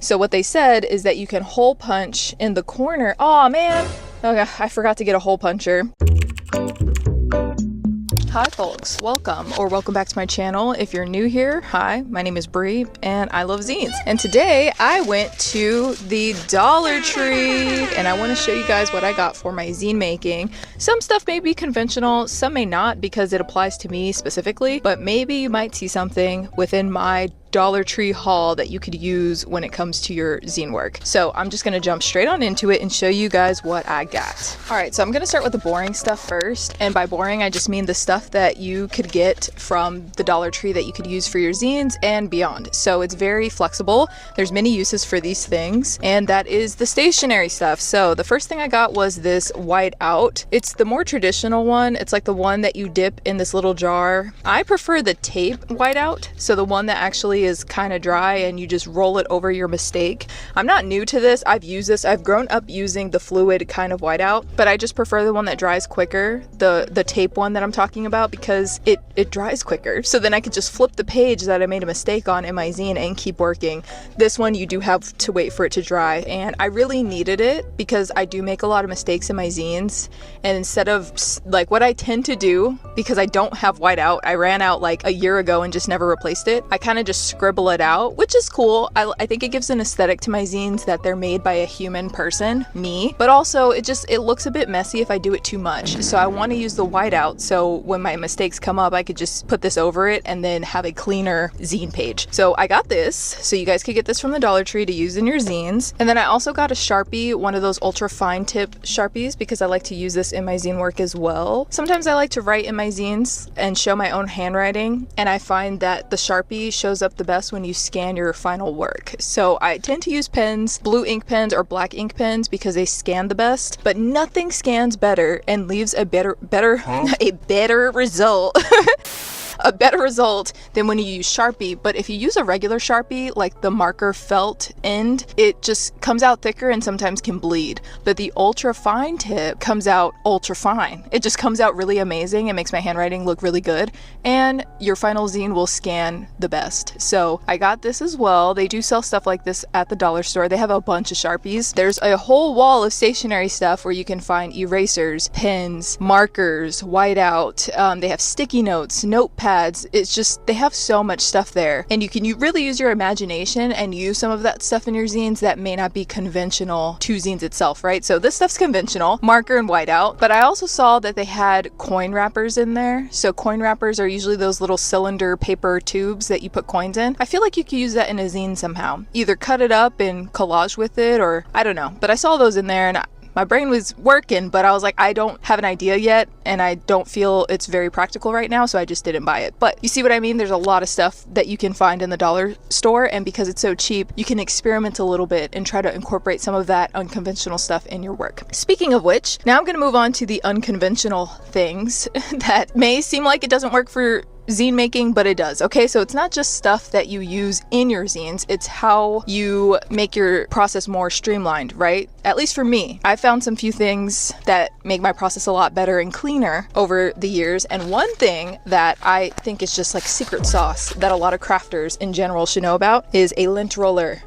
So what they said is that you can hole punch in the corner. Oh man, okay, I forgot to get a hole puncher. Hi folks, welcome back to my channel. If you're new here, hi, my name is Bree and I love zines. And today I went to the Dollar Tree and I want to show you guys what I got for my zine making. Some stuff may be conventional, some may not because it applies to me specifically, but maybe you might see something within my Dollar Tree haul that you could use when it comes to your zine work. So I'm just gonna jump straight on into it and show you guys what I got. All right, so I'm gonna start with the boring stuff first. And by boring, I just mean the stuff that you could get from the Dollar Tree that you could use for your zines and beyond. So it's very flexible. There's many uses for these things, and that is the stationery stuff. So the first thing I got was this white out. It's the more traditional one. It's like the one that you dip in this little jar. I prefer the tape white out, so the one that actually is kind of dry and you just roll it over your mistake. I'm not new to this. I've used this. I've grown up using the fluid kind of whiteout, but I just prefer the one that dries quicker, the tape one that I'm talking about, because it dries quicker. So then I could just flip the page that I made a mistake on in my zine and keep working. This one you do have to wait for it to dry, and I really needed it because I do make a lot of mistakes in my zines, and instead of like what I tend to do, because I don't have whiteout, I ran out like a year ago and just never replaced it. I kind of just scribble it out, which is cool. I think it gives an aesthetic to my zines that they're made by a human person, me, but also it looks a bit messy if I do it too much. So I want to use the whiteout so when my mistakes come up, I could just put this over it and then have a cleaner zine page. So I got this, so you guys could get this from the Dollar Tree to use in your zines. And then I also got a Sharpie, one of those ultra fine tip Sharpies, because I like to use this in my zine work as well. Sometimes I like to write in my zines and show my own handwriting, and I find that the Sharpie shows up the best when you scan your final work. So I tend to use pens, blue ink pens or black ink pens, because they scan the best, but nothing scans better and leaves a better result a better result than when you use Sharpie. But if you use a regular Sharpie, like the marker felt end, it just comes out thicker and sometimes can bleed. But the ultra fine tip comes out ultra fine. It just comes out really amazing. It makes my handwriting look really good, and your final zine will scan the best. So I got this as well. They do sell stuff like this at the dollar store. They have a bunch of Sharpies. There's a whole wall of stationery stuff where you can find erasers, pens, markers, whiteout. They have sticky notes, notepads. It's just, they have so much stuff there, and you really use your imagination and use some of that stuff in your zines that may not be conventional to zines itself, right? So this stuff's conventional, marker and whiteout, but I also saw that they had coin wrappers in there. So coin wrappers are usually those little cylinder paper tubes that you put coins in. I feel like you could use that in a zine somehow. Either cut it up and collage with it, or I don't know, but I saw those in there and my brain was working, but I was like, I don't have an idea yet, and I don't feel it's very practical right now, so I just didn't buy it. But you see what I mean? There's a lot of stuff that you can find in the dollar store, and because it's so cheap, you can experiment a little bit and try to incorporate some of that unconventional stuff in your work. Speaking of which, now I'm going to move on to the unconventional things that may seem like it doesn't work for zine making, but it does. Okay, so it's not just stuff that you use in your zines, it's how you make your process more streamlined, right? At least for me, I found some few things that make my process a lot better and cleaner over the years, and one thing that I think is just like secret sauce that a lot of crafters in general should know about is a lint roller.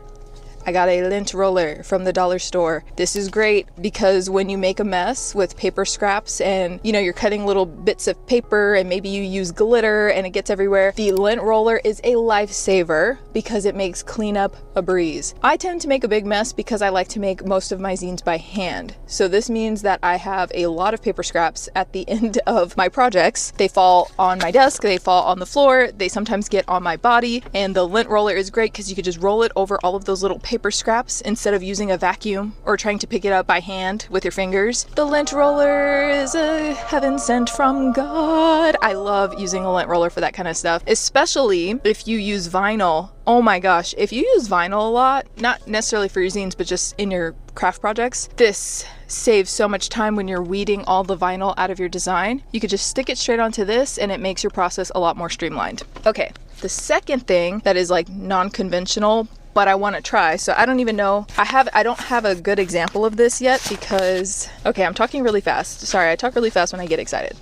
I got a lint roller from the dollar store. This is great because when you make a mess with paper scraps and you're cutting little bits of paper and maybe you use glitter and it gets everywhere, the lint roller is a lifesaver because it makes cleanup a breeze. I tend to make a big mess because I like to make most of my zines by hand. So this means that I have a lot of paper scraps at the end of my projects. They fall on my desk, they fall on the floor, they sometimes get on my body, and the lint roller is great because you could just roll it over all of those little paper scraps instead of using a vacuum or trying to pick it up by hand with your fingers. The lint roller is a heaven sent from God. I love using a lint roller for that kind of stuff, especially if you use vinyl. Oh my gosh, if you use vinyl a lot, not necessarily for your zines, but just in your craft projects, this saves so much time when you're weeding all the vinyl out of your design. You could just stick it straight onto this and it makes your process a lot more streamlined. Okay, the second thing that is like non-conventional but I want to try. So I don't even know. I don't have a good example of this yet because, okay, I'm talking really fast. Sorry, I talk really fast when I get excited.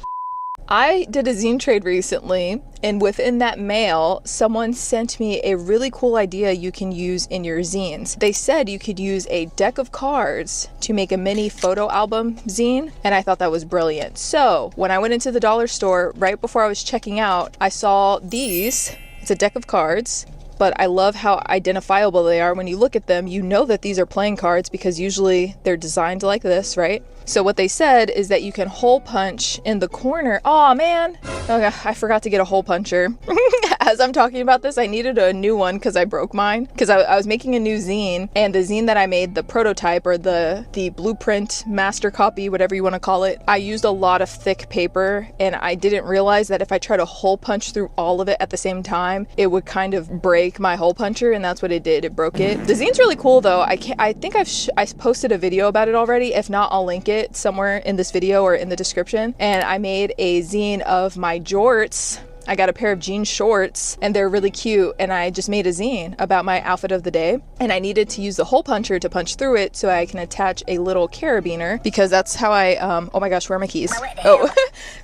I did a zine trade recently, and within that mail, someone sent me a really cool idea you can use in your zines. They said you could use a deck of cards to make a mini photo album zine, and I thought that was brilliant. So when I went into the dollar store, right before I was checking out, I saw these. It's a deck of cards, but I love how identifiable they are. When you look at them, you know that these are playing cards because usually they're designed like this, right? So what they said is that you can hole punch in the corner. Oh man, okay, I forgot to get a hole puncher. As I'm talking about this, I needed a new one because I broke mine. Because I was making a new zine, and the zine that I made, the prototype or the blueprint, master copy, whatever you want to call it, I used a lot of thick paper, and I didn't realize that if I try to hole punch through all of it at the same time, it would kind of break my hole puncher, and that's what it did. It broke it. The zine's really cool though. I think I posted a video about it already. If not, I'll link it somewhere in this video or in the description. And I made a zine of my jorts. I got a pair of jean shorts and they're really cute, and I just made a zine about my outfit of the day, and I needed to use the hole puncher to punch through it so I can attach a little carabiner, because that's how I oh my gosh, where are my keys? Oh,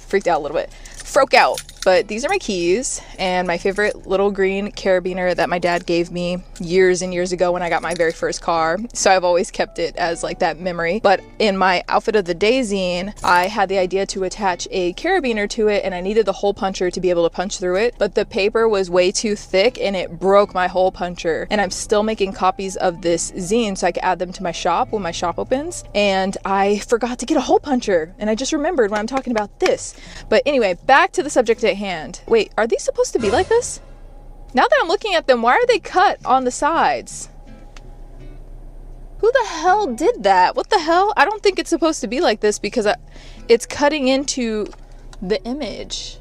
freaked out a little bit. Froke out. But these are my keys and my favorite little green carabiner that my dad gave me years and years ago when I got my very first car. So I've always kept it as like that memory. But in my outfit of the day zine, I had the idea to attach a carabiner to it, and I needed the hole puncher to be able to punch through it. But the paper was way too thick and it broke my hole puncher. And I'm still making copies of this zine so I can add them to my shop when my shop opens. And I forgot to get a hole puncher, and I just remembered when I'm talking about this. But anyway, back to the subject at hand. Wait, are these supposed to be like this? Now that I'm looking at them, why are they cut on the sides? Who the hell did that? What the hell? I don't think it's supposed to be like this because it's cutting into the image.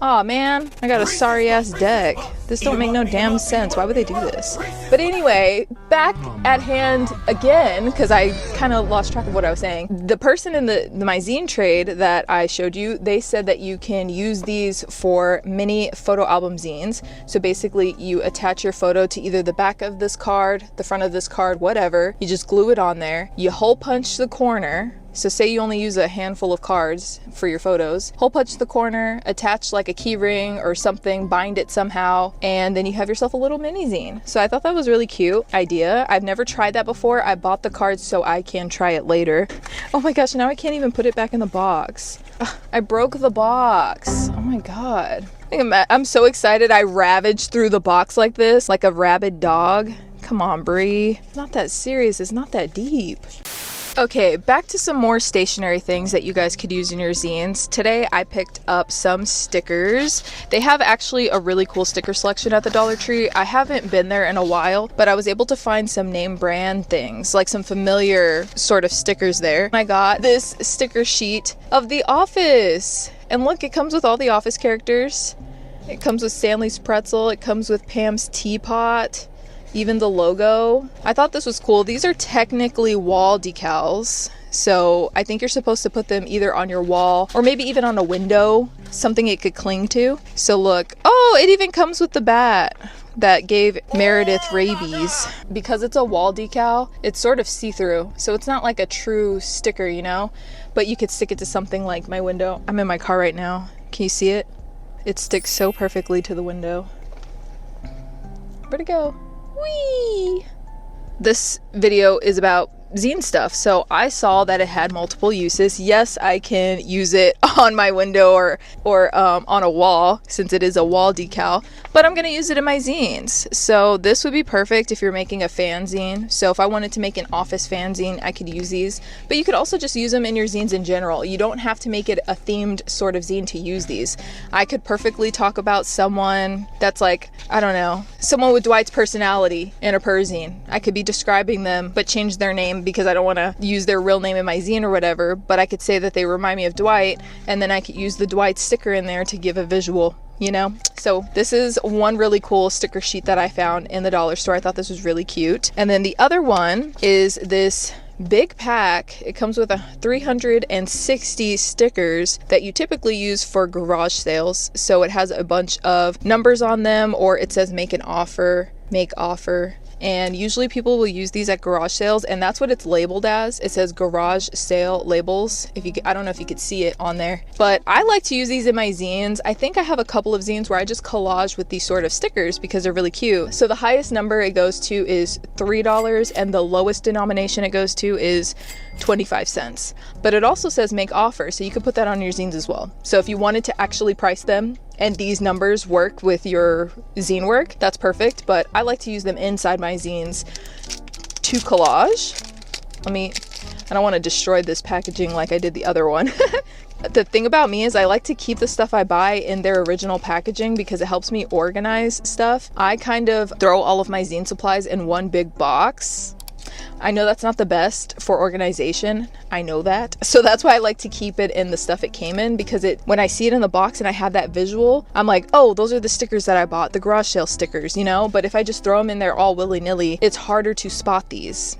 Aw, man, I got a sorry ass deck. This don't make no damn sense. Why would they do this? But anyway, back at hand again, because I kind of lost track of what I was saying. The person in my zine trade that I showed you, they said that you can use these for mini photo album zines. So basically you attach your photo to either the back of this card, the front of this card, whatever. You just glue it on there. You hole punch the corner. So say you only use a handful of cards for your photos, hole punch the corner, attach like a key ring or something, bind it somehow, and then you have yourself a little mini zine. So I thought that was a really cute idea. I've never tried that before. I bought the cards so I can try it later. Oh my gosh, now I can't even put it back in the box. Ugh, I broke the box. Oh my God. I'm so excited I ravaged through the box like this, like a rabid dog. Come on, Brie. It's not that serious. It's not that deep. Okay, back to some more stationery things that you guys could use in your zines. Today I picked up some stickers. They have actually a really cool sticker selection at the Dollar Tree. I haven't been there in a while, but I was able to find some name brand things, like some familiar sort of stickers there. I got this sticker sheet of The Office. And look, it comes with all the Office characters. It comes with Stanley's pretzel. It comes with Pam's teapot. Even the logo. I thought this was cool. These are technically wall decals, so I think you're supposed to put them either on your wall or maybe even on a window, something it could cling to. So look, oh, it even comes with the bat that gave Meredith rabies. Because it's a wall decal, it's sort of see-through, so it's not like a true sticker, you know, but you could stick it to something like my window. I'm in my car right now. Can you see it? It sticks so perfectly to the window. Where'd it go? Whee! This video is about zine stuff, so I saw that it had multiple uses. Yes, I can use it on my window or on a wall, since it is a wall decal, but I'm gonna use it in my zines. So this would be perfect if you're making a fanzine. So if I wanted to make an office fanzine, I could use these, but you could also just use them in your zines in general. You don't have to make it a themed sort of zine to use these. I could perfectly talk about someone that's like, I don't know, someone with Dwight's personality in a perzine. I could be describing them but change their name because I don't want to use their real name in my zine or whatever, but I could say that they remind me of Dwight, and then I could use the Dwight sticker in there to give a visual, you know? So this is one really cool sticker sheet that I found in the dollar store. I thought this was really cute. And then the other one is this big pack. It comes with 360 stickers that you typically use for garage sales. So it has a bunch of numbers on them, or it says make an offer, make offer, and usually people will use these at garage sales, and that's what it's labeled as. It says garage sale labels. I don't know if you could see it on there, but I like to use these in my zines. I think I have a couple of zines where I just collage with these sort of stickers because they're really cute. So the highest number it goes to is $3, and the lowest denomination it goes to is 25 cents. But it also says make offer, so you could put that on your zines as well. So if you wanted to actually price them and these numbers work with your zine work, that's perfect. But I like to use them inside my zines to collage. I don't want to destroy this packaging like I did the other one. The thing about me is I like to keep the stuff I buy in their original packaging because it helps me organize stuff. I kind of throw all of my zine supplies in one big box. I know that's not the best for organization. I know that. So that's why I like to keep it in the stuff it came in, because when I see it in the box and I have that visual, I'm like, oh, those are the stickers that I bought, the garage sale stickers, you know? But if I just throw them in there all willy-nilly, it's harder to spot these.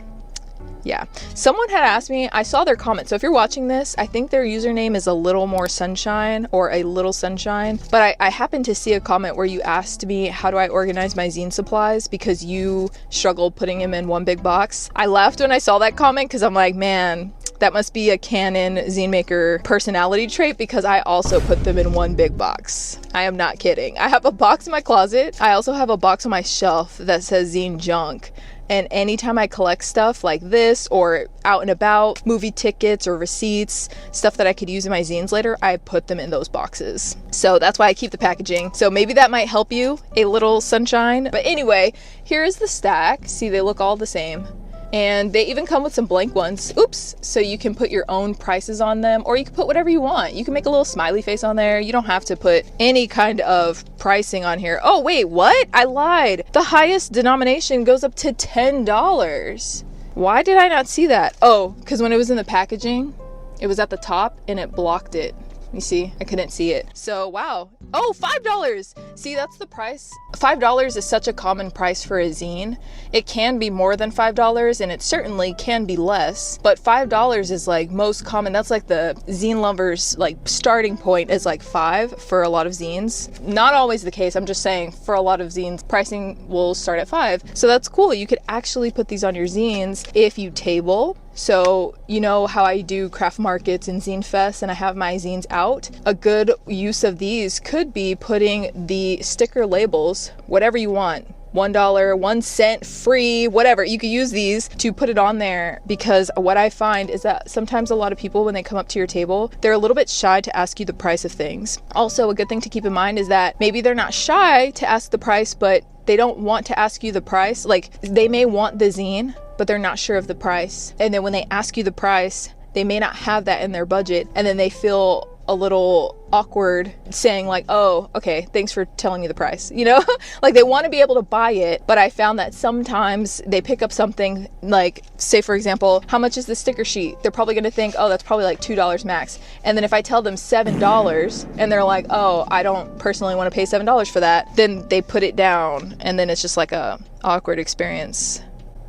Yeah, someone had asked me, I saw their comment, so if you're watching this, I think their username is a little more sunshine or a little sunshine, but I happened to see a comment where you asked me how do I organize my zine supplies because you struggled putting them in one big box. I laughed when I saw that comment because I'm like, man, that must be a canon zine maker personality trait, because I also put them in one big box. I am not kidding. I have a box in my closet. I also have a box on my shelf that says zine junk. And anytime I collect stuff like this or out and about, movie tickets or receipts, stuff that I could use in my zines later, I put them in those boxes. So that's why I keep the packaging. So maybe that might help you, a little sunshine. But anyway, here is the stack. See, they look all the same. And they even come with some blank ones. Oops. So you can put your own prices on them, or you can put whatever you want. You can make a little smiley face on there. You don't have to put any kind of pricing on here. Oh, wait, what? I lied. The highest denomination goes up to $10. Why did I not see that? Oh, because when it was in the packaging, it was at the top and it blocked it. You see, I couldn't see it. So, wow. Oh, $5. See, that's the price. $5 is such a common price for a zine. It can be more than $5, and it certainly can be less, but $5 is like most common. That's like the zine lovers like starting point is like $5 for a lot of zines. Not always the case. I'm just saying for a lot of zines, pricing will start at $5. So that's cool. You could actually put these on your zines if you table. So you know how I do craft markets and zine fests and I have my zines out? A good use of these could be putting the sticker labels, whatever you want, $1, 1 cent, free, whatever. You could use these to put it on there, because what I find is that sometimes a lot of people, when they come up to your table, they're a little bit shy to ask you the price of things. Also, a good thing to keep in mind is that maybe they're not shy to ask the price, but they don't want to ask you the price. Like, they may want the zine, but they're not sure of the price. And then when they ask you the price, they may not have that in their budget, and then they feel a little awkward saying like, oh, okay, thanks for telling me the price, you know? Like, they want to be able to buy it, but I found that sometimes they pick up something like, say for example, how much is the sticker sheet? They're probably going to think, oh, that's probably like $2 max. And then if I tell them $7 and they're like, oh, I don't personally want to pay $7 for that, then they put it down, and then it's just like a awkward experience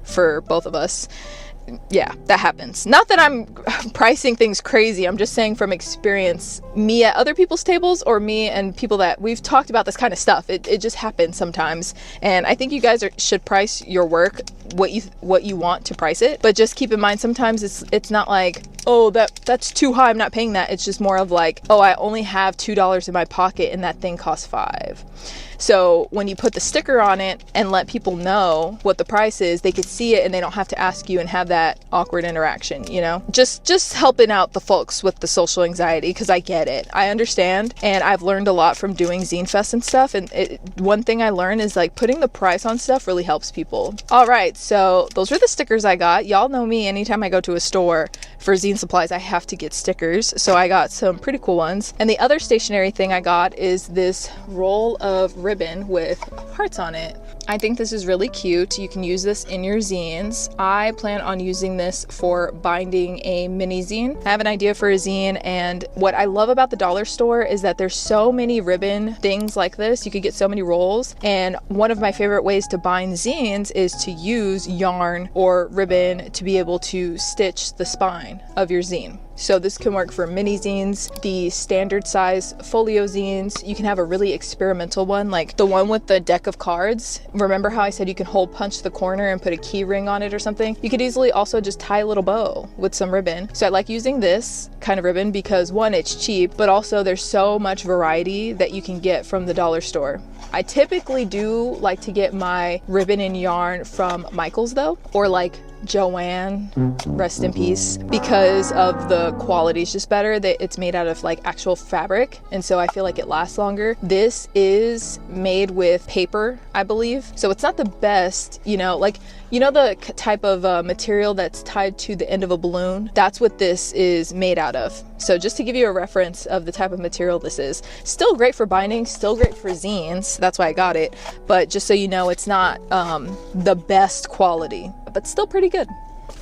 for both of us. Yeah, that happens. Not that I'm pricing things crazy. I'm just saying from experience, me at other people's tables or me and people that we've talked about this kind of stuff. It just happens sometimes. And I think you guys should price your work what you want to price it. But just keep in mind, sometimes it's not like, oh, that's too high, I'm not paying that. It's just more of like, oh, I only have $2 in my pocket and that thing costs $5. So when you put the sticker on it and let people know what the price is, they could see it and they don't have to ask you and have that awkward interaction, you know? Just helping out the folks with the social anxiety, because I get it. I understand, and I've learned a lot from doing Zine Fest and stuff, and one thing I learned is like putting the price on stuff really helps people. All right, so those were the stickers I got. Y'all know me, anytime I go to a store for zine supplies, I have to get stickers, so I got some pretty cool ones. And the other stationery thing I got is this roll of ribbon with hearts on it. I think this is really cute. You can use this in your zines. I plan on using this for binding a mini zine. I have an idea for a zine, and what I love about the dollar store is that there's so many ribbon things like this. You could get so many rolls, and one of my favorite ways to bind zines is to use yarn or ribbon to be able to stitch the spine of your zine. So this can work for mini zines, the standard size folio zines. You can have a really experimental one, like the one with the deck of cards. Remember how I said you can hole punch the corner and put a key ring on it or something? You could easily also just tie a little bow with some ribbon. So I like using this kind of ribbon because one, it's cheap, but also there's so much variety that you can get from the dollar store. I typically do like to get my ribbon and yarn from Michael's though, or like Joanne, rest in peace, because of the quality is just better, that it's made out of like actual fabric, and so I feel like it lasts longer. This is made with paper, I believe, so it's not the best, you know, like, you know, the type of material that's tied to the end of a balloon, that's what this is made out of. So just to give you a reference of the type of material this is. Still great for binding, still great for zines, that's why I got it, but just so you know, it's not the best quality, but still pretty good.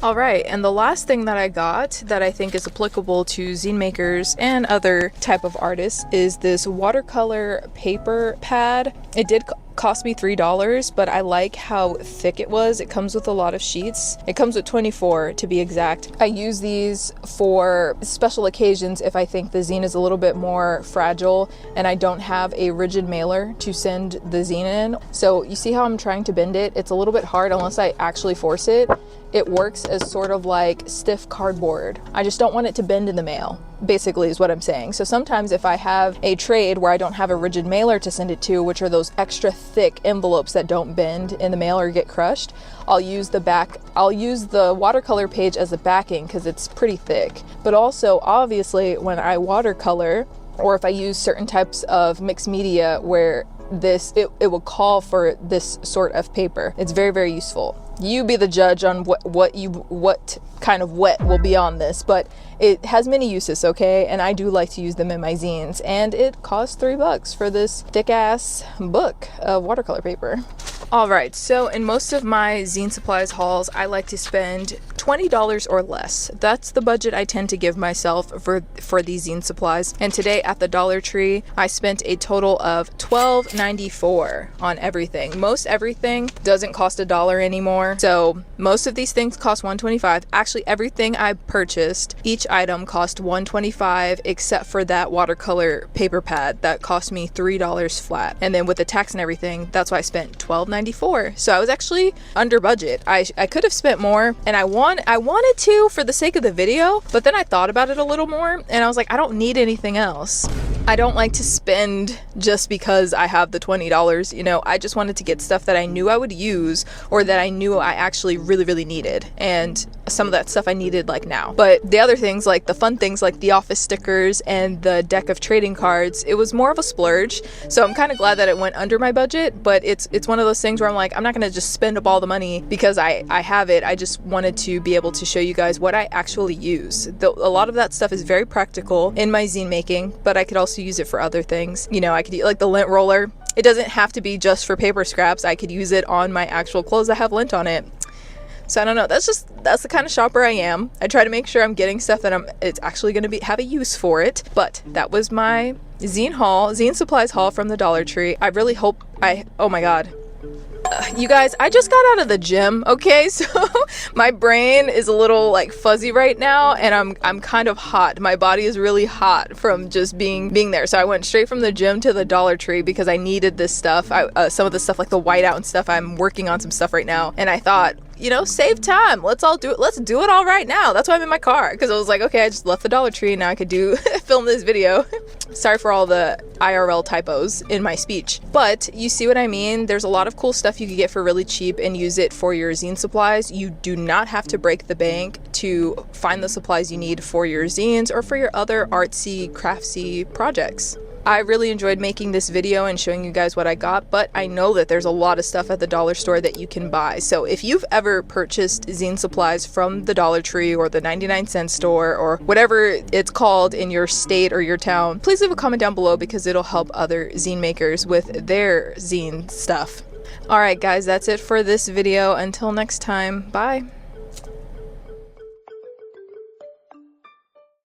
All right, and the last thing that I got that I think is applicable to zine makers and other type of artists is this watercolor paper pad. It did cost me $3, but I like how thick it was. It comes with a lot of sheets. It comes with 24 to be exact. I use these for special occasions if I think the zine is a little bit more fragile and I don't have a rigid mailer to send the zine in. So you see how I'm trying to bend it? It's a little bit hard unless I actually force it. It works as sort of like stiff cardboard. I just don't want it to bend in the mail, basically is what I'm saying. So sometimes if I have a trade where I don't have a rigid mailer to send it to, which are those extra thick envelopes that don't bend in the mail or get crushed, I'll use the watercolor page as a backing because it's pretty thick. But also, obviously, when I watercolor, or if I use certain types of mixed media where it will call for this sort of paper. It's very, very useful. You be the judge on what kind of wet will be on this, but it has many uses, okay? And I do like to use them in my zines, and it costs $3 for this thick ass book of watercolor paper. All right, so in most of my zine supplies hauls, I like to spend $20 or less. That's the budget I tend to give myself for these zine supplies. And today at the Dollar Tree, I spent a total of $12.94 on everything. Most everything doesn't cost $1 anymore. So most of these things cost $1.25. Actually, everything I purchased, each item cost $1.25 except for that watercolor paper pad that cost me $3 flat. And then with the tax and everything, that's why I spent $12.94. So I was actually under budget. I could have spent more, and I wanted to for the sake of the video, but then I thought about it a little more and I was like, I don't need anything else. I don't like to spend just because I have the $20, you know. I just wanted to get stuff that I knew I would use or that I knew I actually really, really needed. And some of that stuff I needed like now. But the other things, like the fun things like the office stickers and the deck of trading cards, it was more of a splurge. So I'm kind of glad that it went under my budget, but it's one of those things where I'm like, I'm not going to just spend up all the money because I have it. I just wanted to be able to show you guys what I actually use. A lot of that stuff is very practical in my zine making, but I could also use it for other things. You know, I could use like the lint roller. It doesn't have to be just for paper scraps. I could use it on my actual clothes that have lint on it. So I don't know, that's the kind of shopper I am. I try to make sure I'm getting stuff that it's actually going to have a use for it. But that was my zine supplies haul from the Dollar Tree. I really hope oh my god. You guys, I just got out of the gym, okay? So my brain is a little like fuzzy right now, and I'm kind of hot. My body is really hot from just being there. So I went straight from the gym to the Dollar Tree because I needed this stuff. Some of the stuff like the whiteout and stuff, I'm working on some stuff right now, and I thought, you know, save time. Let's do it all right now. That's why I'm in my car, because I was like, okay, I just left the Dollar Tree and now I could film this video. Sorry for all the IRL typos in my speech, but you see what I mean? There's a lot of cool stuff you could get for really cheap and use it for your zine supplies. You do not have to break the bank to find the supplies you need for your zines or for your other artsy, craftsy projects. I really enjoyed making this video and showing you guys what I got, but I know that there's a lot of stuff at the dollar store that you can buy. So if you've ever purchased zine supplies from the Dollar Tree or the 99-cent store or whatever it's called in your state or your town, please leave a comment down below because it'll help other zine makers with their zine stuff. Alright guys, that's it for this video. Until next time, bye!